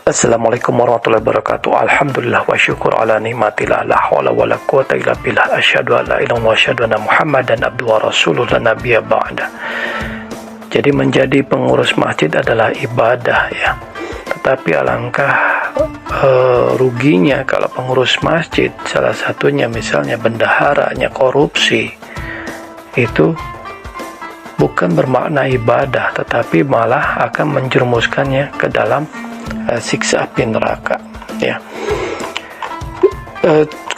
Assalamualaikum warahmatullahi wabarakatuh. Alhamdulillah wa syukur ala nikmatillah, la hawla wa la quwata illa billah, asyhadu an la ilaha illallah wa asyhadu anna Muhammadan abduhu wa rasuluhu la nabiyya ba'da. Jadi menjadi pengurus masjid adalah ibadah ya. Tetapi alangkah ruginya kalau pengurus masjid salah satunya misalnya bendaharanya korupsi. Itu bukan bermakna ibadah, tetapi malah akan menjerumuskannya ke dalam siksa api neraka ya.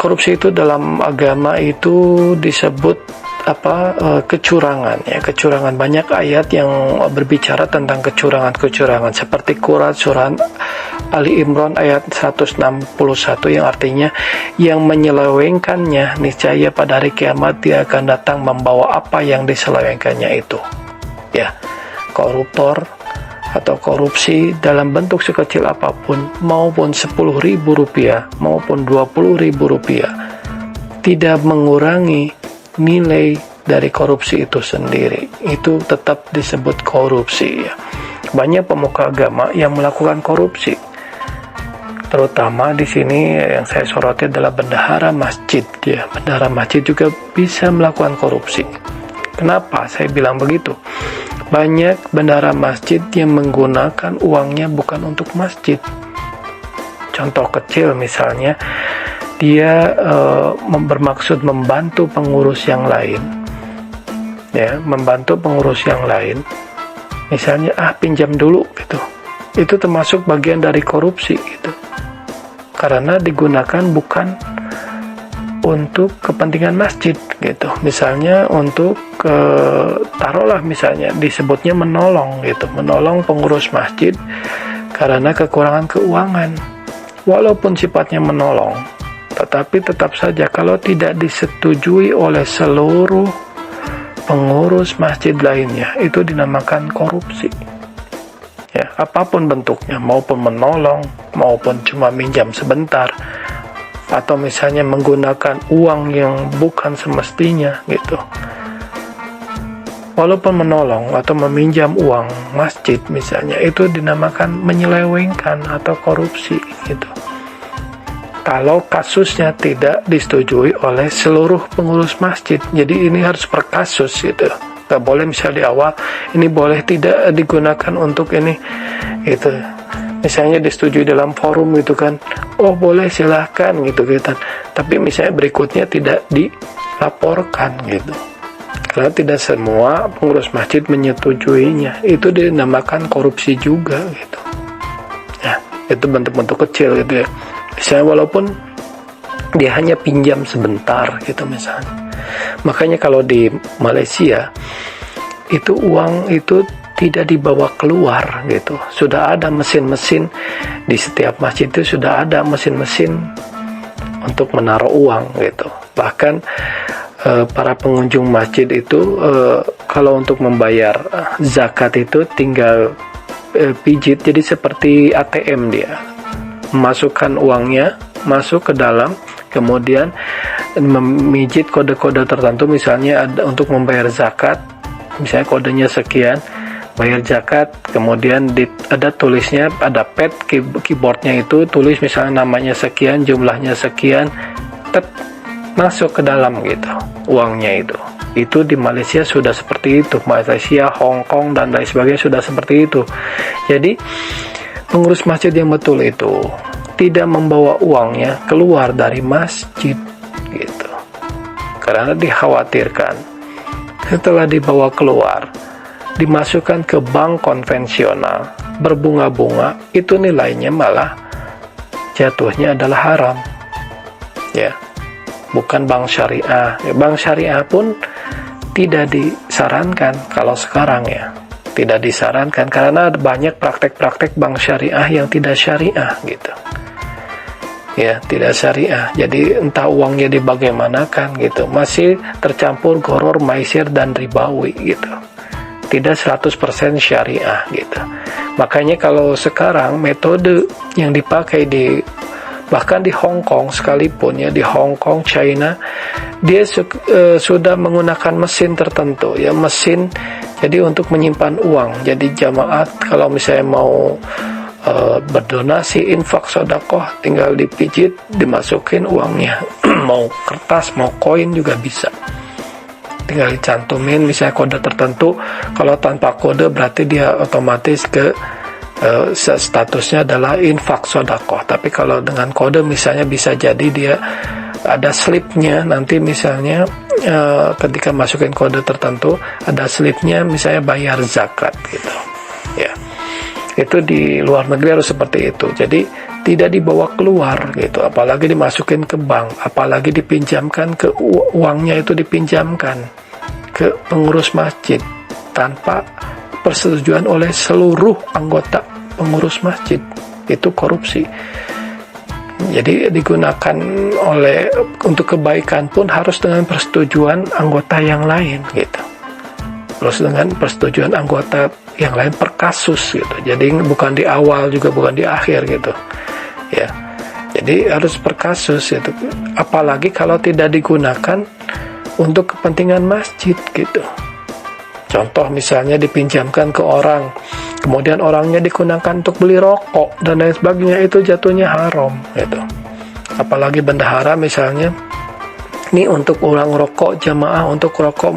Korupsi itu dalam agama itu disebut kecurangan ya, kecurangan. Banyak ayat yang berbicara tentang kecurangan seperti surah Ali Imran ayat 161 yang artinya yang menyelewengkannya niscaya pada hari kiamat dia akan datang membawa apa yang diselewengkannya itu ya. Koruptor atau korupsi dalam bentuk sekecil apapun, maupun 10.000 rupiah maupun 20.000 rupiah, tidak mengurangi nilai dari korupsi itu sendiri. Itu tetap disebut korupsi ya. Banyak pemuka agama yang melakukan korupsi, terutama di sini yang saya soroti adalah bendahara masjid ya. Bendahara masjid juga bisa melakukan korupsi. Kenapa saya bilang begitu? Banyak bendahara masjid yang menggunakan uangnya bukan untuk masjid. Contoh kecil misalnya, dia bermaksud membantu pengurus yang lain, ya, membantu pengurus yang lain. Misalnya, pinjam dulu gitu. Itu termasuk bagian dari korupsi gitu. Karena digunakan bukan untuk kepentingan masjid gitu. Misalnya untuk taruhlah misalnya disebutnya menolong gitu, menolong pengurus masjid karena kekurangan keuangan. Walaupun sifatnya menolong, tetapi tetap saja kalau tidak disetujui oleh seluruh pengurus masjid lainnya, itu dinamakan korupsi. Ya, apapun bentuknya, maupun menolong, maupun cuma minjam sebentar, atau misalnya menggunakan uang yang bukan semestinya gitu. Walaupun menolong atau meminjam uang masjid misalnya, itu dinamakan menyelewengkan atau korupsi gitu. Kalau kasusnya tidak disetujui oleh seluruh pengurus masjid, jadi ini harus per kasus gitu. Gak boleh misalnya di awal ini boleh tidak digunakan untuk ini gitu. Misalnya disetujui dalam forum gitu kan, oh boleh silahkan gitu kan. Tapi misalnya berikutnya tidak dilaporkan gitu. Karena tidak semua pengurus masjid menyetujuinya, itu dinamakan korupsi juga gitu. Ya, itu bentuk-bentuk kecil gitu ya. Misalnya walaupun dia hanya pinjam sebentar gitu misalnya. Makanya kalau di Malaysia itu uang itu tidak dibawa keluar gitu. Sudah ada mesin-mesin di setiap masjid, itu sudah ada mesin-mesin untuk menaruh uang gitu. Bahkan para pengunjung masjid itu kalau untuk membayar zakat itu tinggal pijit, jadi seperti ATM dia. Masukkan uangnya, masuk ke dalam, kemudian memijit kode-kode tertentu, misalnya ada untuk membayar zakat, misalnya kodenya sekian, bayar zakat, kemudian ada tulisnya, ada pad keyboardnya itu tulis misalnya namanya sekian, jumlahnya sekian, masuk ke dalam gitu uangnya itu. Itu di Malaysia sudah seperti itu, Malaysia, Hong Kong dan lain sebagainya sudah seperti itu. Jadi pengurus masjid yang betul itu tidak membawa uangnya keluar dari masjid gitu, karena dikhawatirkan setelah dibawa keluar dimasukkan ke bank konvensional berbunga-bunga, itu nilainya malah jatuhnya adalah haram ya, bukan bank syariah. Bank syariah pun tidak disarankan kalau sekarang ya, tidak disarankan karena banyak praktek-praktek bank syariah yang tidak syariah gitu ya, tidak syariah. Jadi entah uangnya dibagaimanakan gitu, masih tercampur gharar, maisir dan ribawi gitu, tidak 100% syariah gitu. Makanya kalau sekarang metode yang dipakai bahkan di Hong Kong sekalipun ya, di Hong Kong, China, dia sudah menggunakan mesin tertentu ya, mesin jadi untuk menyimpan uang. Jadi jamaat kalau misalnya mau berdonasi, infak, sodakoh, tinggal dipijit, dimasukin uangnya. Mau kertas, mau koin juga bisa. Tinggal dicantumin misalnya kode tertentu. Kalau tanpa kode berarti dia otomatis ke statusnya adalah infak sodakoh. Tapi kalau dengan kode misalnya bisa jadi dia ada slipnya, nanti misalnya ketika masukin kode tertentu ada slipnya misalnya bayar zakat gitu ya. Itu di luar negeri harus seperti itu. Jadi tidak dibawa keluar gitu, apalagi dimasukin ke bank, apalagi dipinjamkan ke uangnya itu dipinjamkan ke pengurus masjid tanpa persetujuan oleh seluruh anggota pengurus masjid. Itu korupsi. Jadi digunakan untuk kebaikan pun harus dengan persetujuan anggota yang lain gitu. Terus dengan persetujuan anggota yang lain per kasus gitu. Jadi bukan di awal juga bukan di akhir gitu. Ya. Jadi harus per kasus gitu. Apalagi kalau tidak digunakan untuk kepentingan masjid gitu. Contoh misalnya dipinjamkan ke orang, kemudian orangnya digunakan untuk beli rokok dan lain sebagainya, itu jatuhnya haram gitu. Apalagi bendahara misalnya, ini untuk ulang rokok jamaah, untuk rokok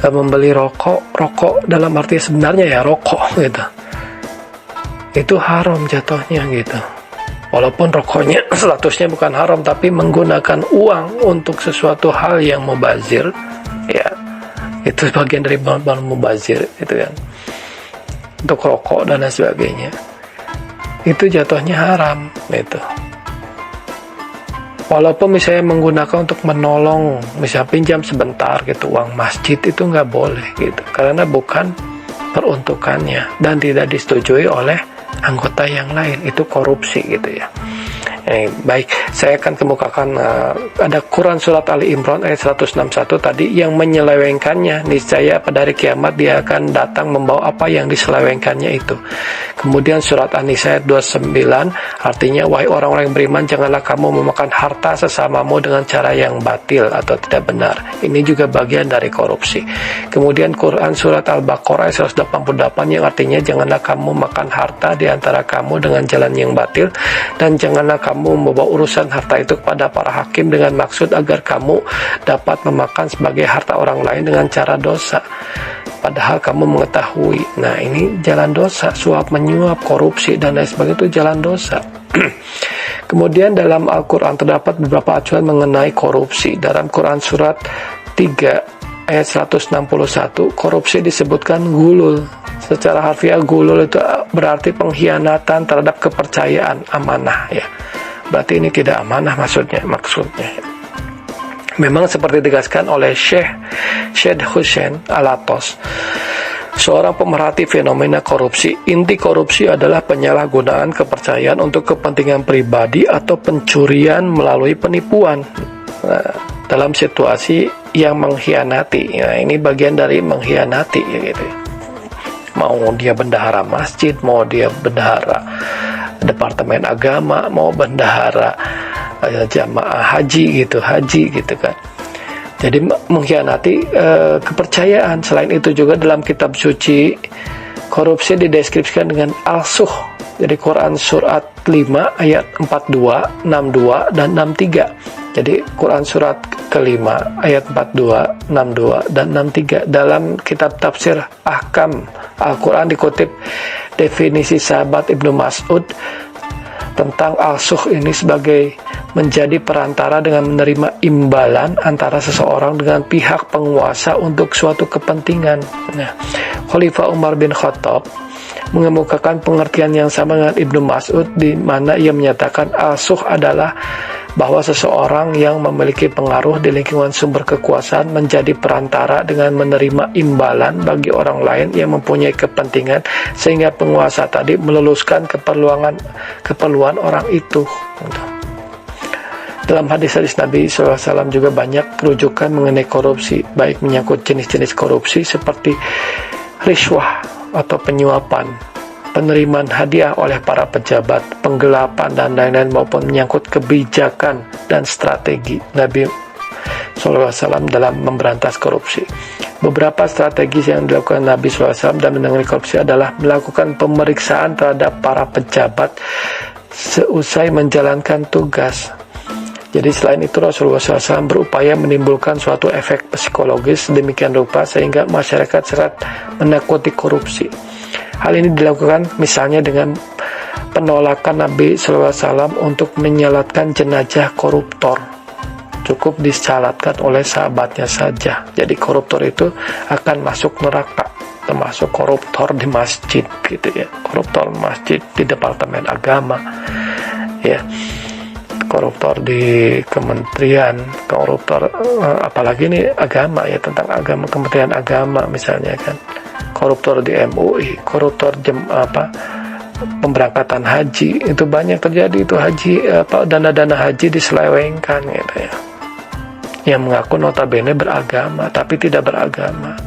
membeli rokok dalam arti sebenarnya ya rokok gitu. Itu haram jatuhnya gitu. Walaupun rokoknya statusnya bukan haram, tapi menggunakan uang untuk sesuatu hal yang mubazir, ya itu bagian dari bahan mubazir itu kan, untuk rokok dan lain sebagainya, itu jatuhnya haram gitu. Walaupun misalnya menggunakan untuk menolong, misalnya pinjam sebentar gitu uang masjid, itu nggak boleh gitu, karena bukan peruntukannya dan tidak disetujui oleh anggota yang lain, itu korupsi gitu ya. Baik, saya akan kemukakan ada Quran surat Ali Imran ayat 161 tadi, yang menyelewengkannya niscaya pada hari kiamat dia akan datang membawa apa yang diselewengkannya itu. Kemudian surat An-Nisa ayat 29 artinya, wahai orang-orang yang beriman, janganlah kamu memakan harta sesamamu dengan cara yang batil atau tidak benar. Ini juga bagian dari korupsi. Kemudian Quran surat Al-Baqarah ayat 188 yang artinya, janganlah kamu makan harta di antara kamu dengan jalan yang batil, dan janganlah kamu membawa urusan harta itu kepada para hakim dengan maksud agar kamu dapat memakan sebagai harta orang lain dengan cara dosa, padahal kamu mengetahui. Nah, ini jalan dosa, suap menyuap, korupsi dan lain sebagainya, itu jalan dosa. Kemudian dalam Al-Quran terdapat beberapa acuan mengenai korupsi. Dalam Quran surat 3 ayat 161, korupsi disebutkan gulul. Secara harfiah gulul itu berarti pengkhianatan terhadap kepercayaan, amanah ya. Berarti ini tidak amanah maksudnya. Memang seperti ditegaskan oleh Syed Hussein Alatos, seorang pemerhati fenomena korupsi, inti korupsi adalah penyalahgunaan kepercayaan untuk kepentingan pribadi atau pencurian melalui penipuan. Nah, dalam situasi yang mengkhianati. Nah, ini bagian dari mengkhianati ya gitu. Mau dia bendahara masjid, mau dia bendahara departemen agama, mau bendahara jamaah haji gitu kan. Jadi mengkhianati kepercayaan. Selain itu juga dalam kitab suci korupsi dideskripsikan dengan al-suh. Jadi Quran surat 5 ayat 42, 62 dan 63. Jadi Quran surat kelima ayat 42, 62 dan 63. Dalam kitab tafsir Ahkam Al-Quran dikutip definisi sahabat Ibnu Mas'ud tentang al-suh ini sebagai menjadi perantara dengan menerima imbalan antara seseorang dengan pihak penguasa untuk suatu kepentingan. Nah, Khalifah Umar bin Khattab mengemukakan pengertian yang sama dengan Ibnu Mas'ud, di mana ia menyatakan al-suh adalah bahwa seseorang yang memiliki pengaruh di lingkungan sumber kekuasaan menjadi perantara dengan menerima imbalan bagi orang lain yang mempunyai kepentingan, sehingga penguasa tadi meluluskan keperluan orang itu. Dalam hadis-hadis Nabi SAW juga banyak rujukan mengenai korupsi, baik menyangkut jenis-jenis korupsi seperti riswah atau penyuapan, penerimaan hadiah oleh para pejabat, penggelapan dan lain-lain, maupun menyangkut kebijakan dan strategi. Nabi SAW dalam memberantas korupsi. Beberapa strategi yang dilakukan Nabi SAW dalam menangani korupsi adalah melakukan pemeriksaan terhadap para pejabat seusai menjalankan tugas. Jadi selain itu Rasulullah SAW berupaya menimbulkan suatu efek psikologis demikian rupa sehingga masyarakat sangat menakuti korupsi. Hal ini dilakukan misalnya dengan penolakan Nabi SAW untuk menyalatkan jenazah koruptor. Cukup disalatkan oleh sahabatnya saja. Jadi koruptor itu akan masuk neraka, termasuk koruptor di masjid gitu ya. Koruptor masjid di Departemen Agama ya. Koruptor di kementerian, koruptor apalagi ini agama ya, tentang agama, Kementerian Agama misalnya kan. Koruptor di MUI, koruptor pemberangkatan haji, itu banyak terjadi itu haji dana-dana haji diselewengkan gitu ya. Yang mengaku notabene beragama tapi tidak beragama.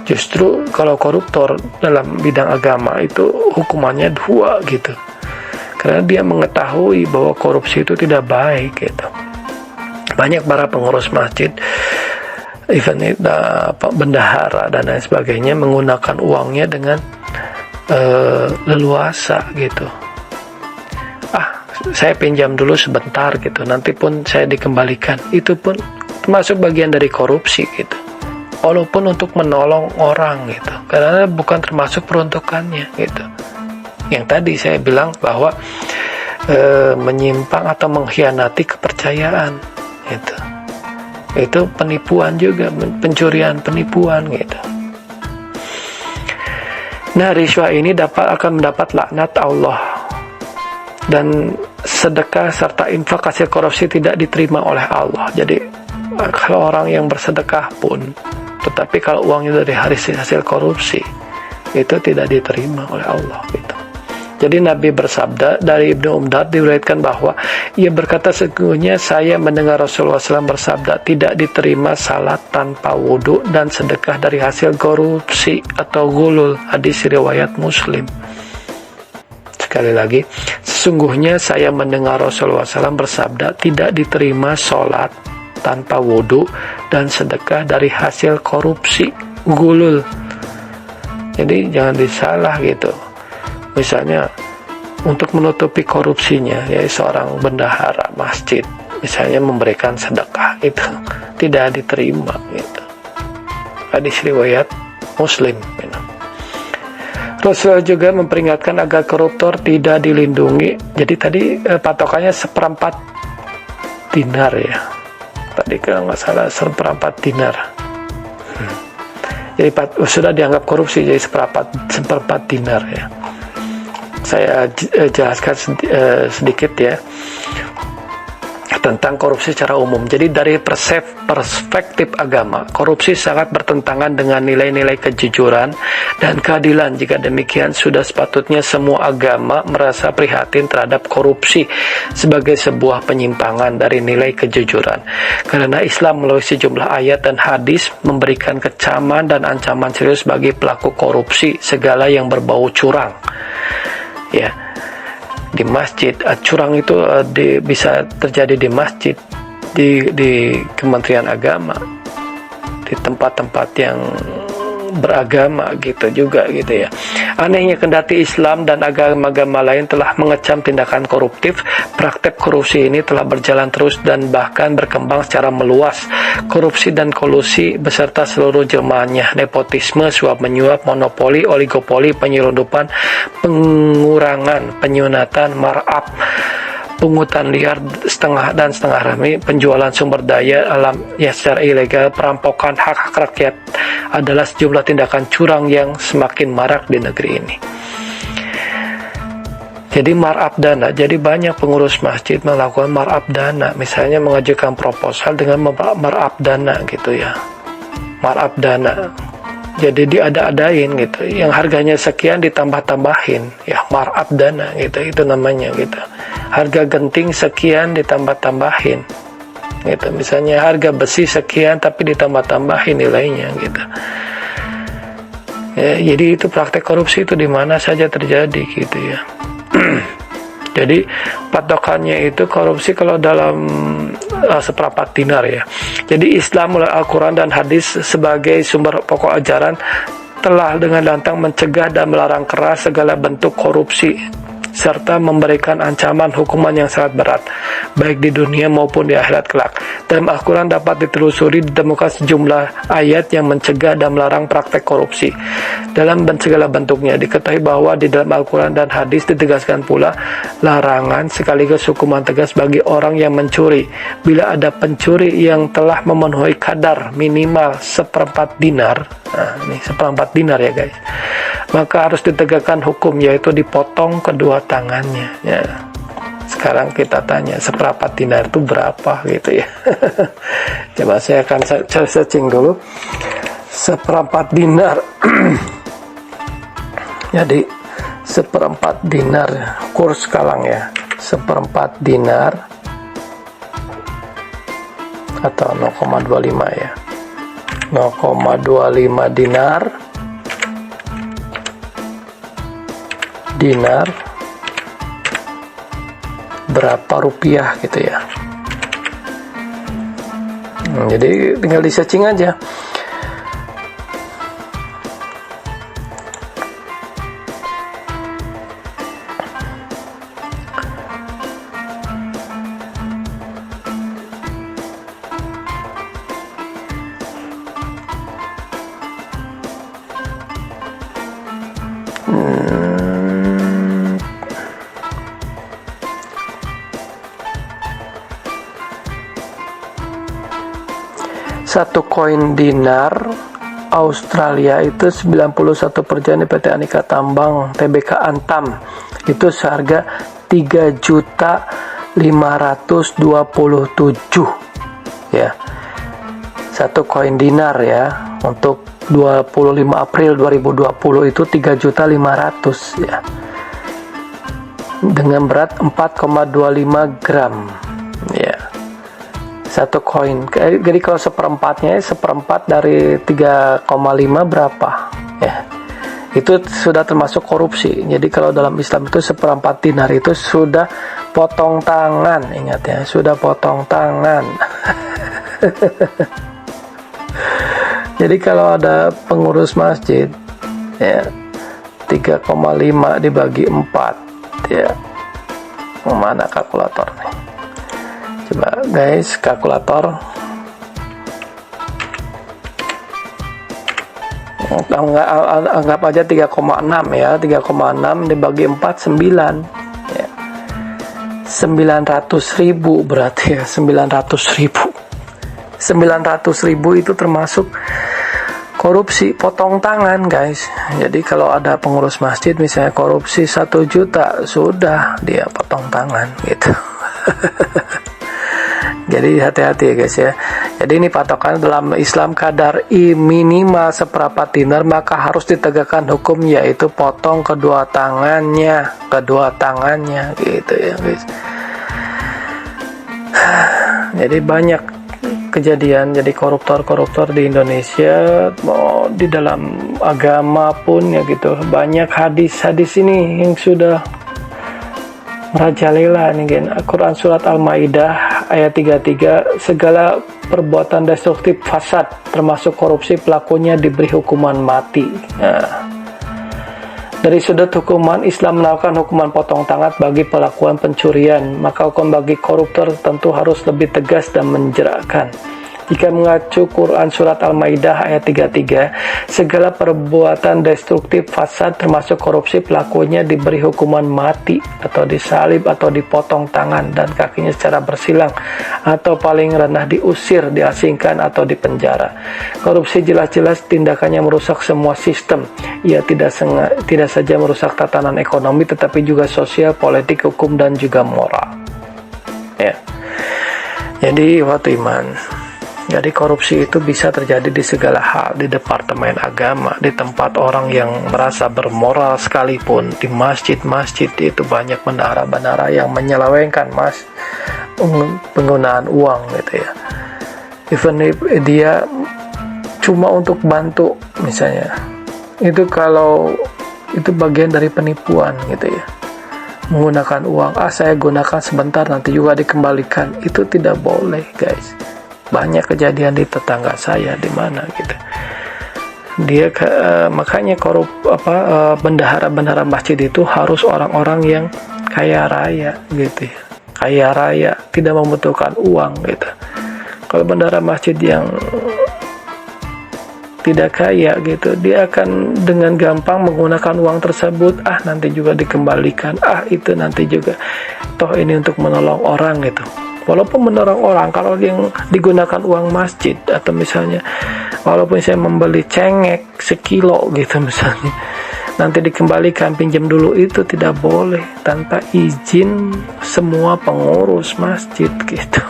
Justru kalau koruptor dalam bidang agama itu hukumannya 2 gitu. Karena dia mengetahui bahwa korupsi itu tidak baik gitu. Banyak para pengurus masjid, even bendahara dan lain sebagainya menggunakan uangnya dengan leluasa gitu. Saya pinjam dulu sebentar gitu, nanti pun saya dikembalikan. Itu pun termasuk bagian dari korupsi gitu. Walaupun untuk menolong orang gitu, karena bukan termasuk peruntukannya gitu. Yang tadi saya bilang bahwa menyimpang atau mengkhianati kepercayaan gitu. Itu penipuan juga, pencurian, penipuan gitu. Nah, riswah ini akan mendapat laknat Allah, dan sedekah serta infak hasil korupsi tidak diterima oleh Allah. Jadi kalau orang yang bersedekah pun, tetapi kalau uangnya dari hasil korupsi, itu tidak diterima oleh Allah gitu. Jadi Nabi bersabda, dari Ibnu Umdad diriwayatkan bahwa ia berkata, sesungguhnya saya mendengar Rasulullah SAW bersabda, tidak diterima salat tanpa wudhu dan sedekah dari hasil korupsi atau gulul. Hadis riwayat Muslim. Sekali lagi, sesungguhnya saya mendengar Rasulullah SAW bersabda, tidak diterima sholat tanpa wudhu dan sedekah dari hasil korupsi, gulul. Jadi jangan disalah gitu. Misalnya untuk menutupi korupsinya, ya seorang bendahara masjid misalnya memberikan sedekah, itu tidak diterima gitu. Hadis riwayat Muslim gitu. Rasulullah juga memperingatkan agar koruptor tidak dilindungi. Jadi tadi patokannya 1/4 dinar ya. Tadi kalau nggak salah 1/4 dinar. Jadi sudah dianggap korupsi, jadi 1/4 dinar ya. Saya jelaskan sedikit ya tentang korupsi secara umum. Jadi dari perspektif agama, korupsi sangat bertentangan dengan nilai-nilai kejujuran dan keadilan. Jika demikian, sudah sepatutnya semua agama merasa prihatin terhadap korupsi sebagai sebuah penyimpangan dari nilai kejujuran. Karena Islam melalui sejumlah ayat dan hadis memberikan kecaman dan ancaman serius bagi pelaku korupsi, segala yang berbau curang. Ya. Di masjid, curang itu bisa terjadi di masjid, di Kementerian Agama, di tempat-tempat yang beragama gitu juga gitu ya. Anehnya, kendati Islam dan agama-agama lain telah mengecam tindakan koruptif, praktek korupsi ini telah berjalan terus dan bahkan berkembang secara meluas. Korupsi dan kolusi beserta seluruh jelmaannya, nepotisme, suap menyuap, monopoli, oligopoli, penyelundupan, pengurangan, penyunatan, markup, pungutan liar setengah dan setengah rame, penjualan sumber daya alam yang secara ilegal, perampokan hak-hak rakyat adalah sejumlah tindakan curang yang semakin marak di negeri ini. Jadi markup dana, jadi banyak pengurus masjid melakukan markup dana, misalnya mengajukan proposal dengan markup dana gitu ya, markup dana. Jadi diada-adain gitu, yang harganya sekian ditambah-tambahin, ya markup dana gitu, itu namanya gitu. Harga genting sekian ditambah-tambahin gitu. Misalnya harga besi sekian tapi ditambah-tambahin nilainya gitu. Ya, jadi itu praktek korupsi itu di mana saja terjadi gitu ya. Jadi patokannya itu korupsi kalau dalam seperempat dinar ya. Jadi Islam melalui Al-Quran dan hadis sebagai sumber pokok ajaran telah dengan lantang mencegah dan melarang keras segala bentuk korupsi serta memberikan ancaman hukuman yang sangat berat baik di dunia maupun di akhirat kelak. Dalam Al-Quran dapat ditelusuri ditemukan sejumlah ayat yang mencegah dan melarang praktek korupsi dalam segala bentuknya. Diketahui bahwa di dalam Al-Quran dan hadis ditegaskan pula larangan sekaligus hukuman tegas bagi orang yang mencuri bila ada pencuri yang telah memenuhi kadar minimal seperempat dinar. Nah, ini seperempat dinar ya guys, maka harus ditegakkan hukum, yaitu dipotong kedua tangannya ya. Sekarang kita tanya, seperempat dinar itu berapa gitu ya. Coba saya akan searching dulu seperempat dinar. Jadi seperempat dinar kurs sekarang ya, seperempat dinar atau 0,25 ya, 0,25 dinar berapa rupiah gitu ya. Jadi tinggal di searching aja. Satu koin dinar Australia itu 91 per jam di PT Aneka Tambang Tbk Antam itu seharga 3.527 ya. Satu koin dinar ya untuk 25 April 2020 itu 3.500 ya, dengan berat 4,25 gram ya. Satu koin. Jadi kalau seperempatnya, seperempat dari 3,5 berapa ya, itu sudah termasuk korupsi. Jadi kalau dalam Islam itu seperempat dinar itu sudah potong tangan, ingat ya, sudah potong tangan. Jadi kalau ada pengurus masjid ya, 3,5 dibagi 4 ya, mana kalkulator nih? Coba guys, kalkulator. Anggap aja 3,6 ya, 3,6 dibagi 4 9 ya. 900.000 berarti ya, 900.000. 900.000 itu termasuk korupsi potong tangan guys. Jadi kalau ada pengurus masjid misalnya korupsi 1 juta, sudah dia potong tangan gitu. Jadi hati-hati ya guys ya. Jadi ini patokan dalam Islam, kadar minimal seperempat dinar maka harus ditegakkan hukum, yaitu potong kedua tangannya gitu ya guys. Jadi banyak kejadian jadi koruptor di Indonesia, di dalam agama pun ya gitu. Banyak hadis-hadis ini yang sudah merajalela nih kan. Quran surat Al-Maidah ayat 33, segala perbuatan destruktif fasad termasuk korupsi pelakunya diberi hukuman mati. Nah, dari sudut hukuman, Islam melakukan hukuman potong tangan bagi pelakuan pencurian, maka hukum bagi koruptor tentu harus lebih tegas dan menjerakkan. Jika mengacu Quran surat Al-Maidah ayat 33, segala perbuatan destruktif fasad termasuk korupsi pelakunya diberi hukuman mati atau disalib atau dipotong tangan dan kakinya secara bersilang, atau paling rendah diusir, diasingkan atau dipenjara. Korupsi jelas-jelas tindakannya merusak semua sistem. Ia tidak saja merusak tatanan ekonomi tetapi juga sosial, politik, hukum dan juga moral. Ya. Jadi waktu iman. Jadi korupsi itu bisa terjadi di segala hal, di departemen agama, di tempat orang yang merasa bermoral sekalipun, di masjid-masjid itu banyak bendahara-bendahara yang menyelewengkan penggunaan uang gitu ya. Even if dia cuma untuk bantu misalnya, itu kalau itu bagian dari penipuan gitu ya. menggunakan uang, saya gunakan sebentar nanti juga dikembalikan. Itu tidak boleh, guys. Banyak kejadian di tetangga saya di mana gitu. Dia makanya bendahara masjid itu harus orang-orang yang kaya raya gitu ya. Kaya raya, tidak membutuhkan uang gitu. Kalau bendahara masjid yang tidak kaya gitu, dia akan dengan gampang menggunakan uang tersebut, nanti juga dikembalikan, itu nanti juga, toh ini untuk menolong orang gitu. Walaupun menolong orang, kalau yang digunakan uang masjid, atau misalnya walaupun saya membeli cengek sekilo gitu misalnya, nanti dikembalikan, pinjam dulu, itu tidak boleh tanpa izin semua pengurus masjid gitu.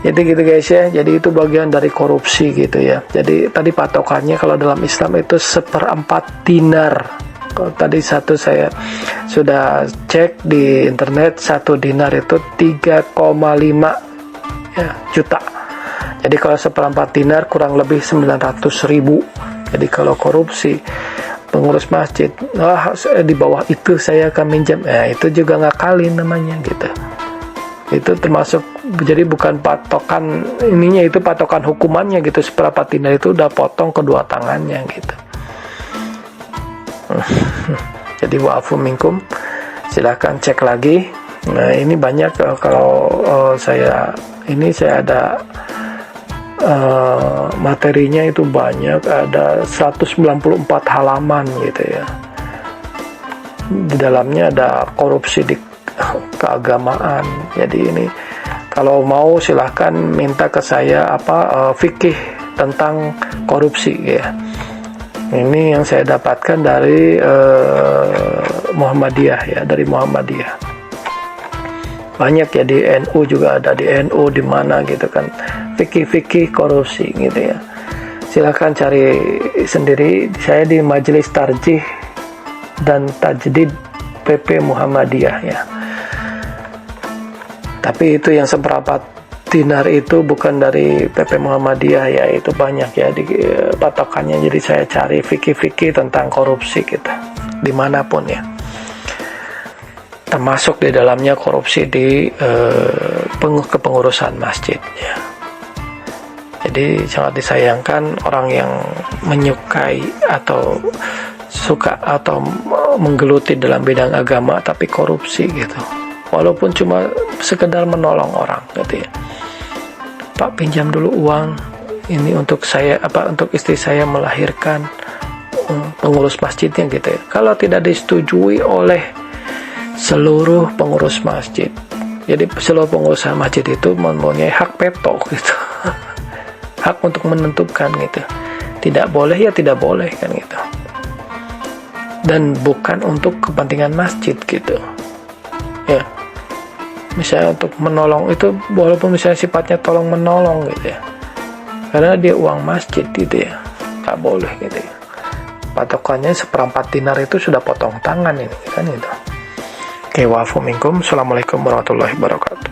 Jadi gitu guys ya, jadi itu bagian dari korupsi gitu ya. Jadi tadi patokannya kalau dalam Islam itu 1/4 dinar. Kalau tadi saya sudah cek di internet, 1 dinar itu 3,5 juta. Jadi kalau 1/4 dinar kurang lebih 900.000. Jadi kalau korupsi pengurus masjid, di bawah itu saya akan minjam, itu juga ngakalin namanya gitu. Itu termasuk, jadi bukan patokan ininya, itu patokan hukumannya gitu. 1/4 dinar itu udah potong kedua tangannya gitu. Jadi wa'afu minkum, silahkan cek lagi. Nah ini banyak, kalau saya ada materinya itu banyak, ada 194 halaman gitu ya. Di dalamnya ada korupsi di keagamaan. Jadi ini kalau mau silahkan minta ke saya fikih tentang korupsi ya. Ini yang saya dapatkan dari Muhammadiyah ya, dari Muhammadiyah. Banyak ya, di NU juga ada, di NU di mana gitu kan, fikih korupsi gitu ya. Silahkan cari sendiri. Saya di Majelis Tarjih dan Tajdid PP Muhammadiyah ya. Tapi itu yang 1/4 dinar itu bukan dari PP Muhammadiyah ya, itu banyak ya di patokannya. Jadi saya cari fikih tentang korupsi kita dimanapun ya, termasuk di dalamnya korupsi di kepengurusan masjid ya. Jadi sangat disayangkan orang yang menyukai atau suka atau menggeluti dalam bidang agama tapi korupsi gitu, walaupun cuma sekedar menolong orang gitu ya. Pak, pinjam dulu uang ini untuk saya, untuk istri saya melahirkan, pengurus masjidnya gitu ya. Kalau tidak disetujui oleh seluruh pengurus masjid, jadi seluruh pengurus masjid itu mempunyai hak veto gitu. Hak untuk menentukan gitu. Tidak boleh ya tidak boleh kan gitu. Dan bukan untuk kepentingan masjid gitu ya. Misalnya untuk menolong itu, walaupun misalnya sifatnya tolong menolong gitu ya, karena dia uang masjid gitu ya, nggak boleh gitu ya. Patokannya 1/4 dinar itu sudah potong tangan ini kan itu. Oke, wa'afu minkum. Assalamualaikum warahmatullahi wabarakatuh.